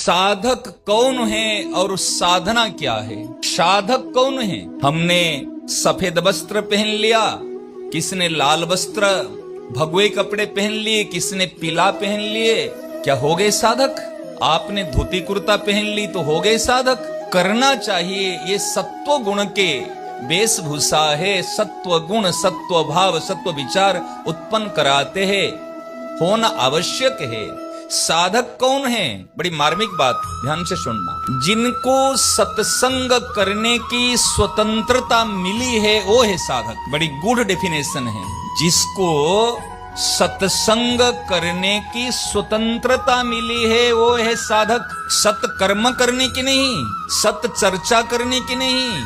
साधक कौन है और साधना क्या है? साधक कौन है? हमने सफेद वस्त्र पहन लिया, किसने लाल वस्त्र भगवे कपड़े पहन लिए, किसने पीला पहन लिए, क्या हो गए साधक? आपने धोती कुर्ता पहन ली तो हो गए साधक? करना चाहिए, ये सत्व गुण के वेशभूषा है। सत्व गुण, सत्व भाव, सत्व विचार उत्पन्न कराते हैं, होना आवश्यक है। साधक कौन है? बड़ी मार्मिक बात, ध्यान से सुनना। जिनको सत्संग करने की स्वतंत्रता मिली है वो है साधक। बड़ी गुड डेफिनेशन है। जिसको सत्संग करने की स्वतंत्रता मिली है वो है साधक। सत कर्म करने की नहीं, सत चर्चा करने की नहीं,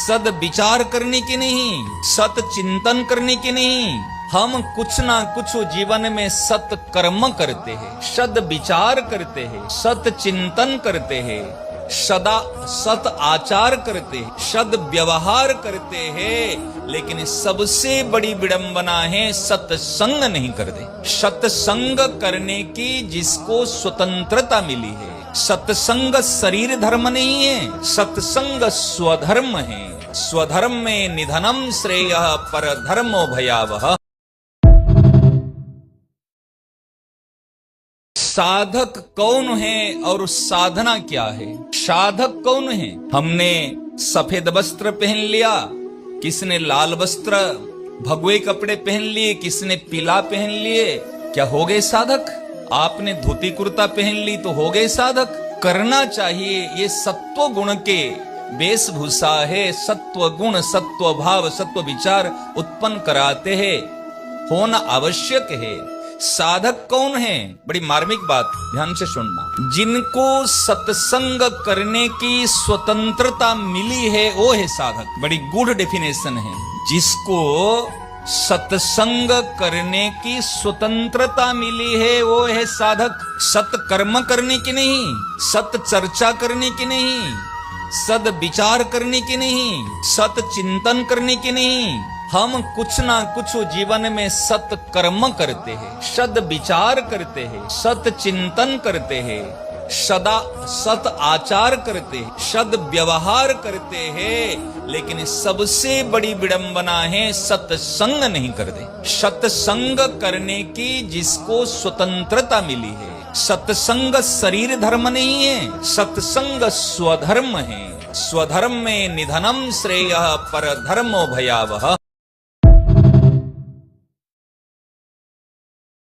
सद विचार करने की नहीं, सत चिंतन करने की नहीं। हम कुछ ना कुछ जीवन में सत कर्म करते हैं, सद विचार करते हैं, सत चिंतन करते हैं, सदा सत आचार करते हैं, सद व्यवहार करते हैं, लेकिन सबसे बड़ी विडंबना है सत्संग नहीं करते। सत्संग करने की जिसको स्वतंत्रता मिली है, सत्संग शरीर धर्म नहीं है, सत्संग स्वधर्म है। स्वधर्म में निधनम श्रेयः पर धर्मो भयावह। साधक कौन है और साधना क्या है? साधक कौन है? हमने सफेद वस्त्र पहन लिया, किसने लाल वस्त्र भगवे कपड़े पहन लिए, किसने पीला पहन लिए, क्या हो गए साधक? आपने धोती कुर्ता पहन ली तो हो गए साधक? करना चाहिए, ये सत्व गुण के वेशभूषा है। सत्व गुण, सत्व भाव, सत्व विचार उत्पन्न कराते हैं, होना आवश्यक है। साधक कौन है? बड़ी मार्मिक बात, ध्यान से सुनना। जिनको सत्संग करने की स्वतंत्रता मिली है वो है साधक। बड़ी गुड डेफिनेशन है। जिसको सत्संग करने की स्वतंत्रता मिली है वो है साधक। सत कर्म करने की नहीं, सत चर्चा करने की नहीं, सद विचार करने की नहीं, सत चिंतन करने की नहीं। हम कुछ ना कुछ जीवन में सत कर्म करते हैं, सद विचार करते हैं, सत चिंतन करते हैं, सदा सत आचार करते हैं, सद व्यवहार करते हैं, लेकिन सबसे बड़ी विडंबना है सत्संग नहीं करते। सत्संग करने की जिसको स्वतंत्रता मिली है, सत्संग शरीर धर्म नहीं है, सत्संग स्वधर्म है। स्वधर्म में निधनम श्रेयः पर धर्मो भयावह।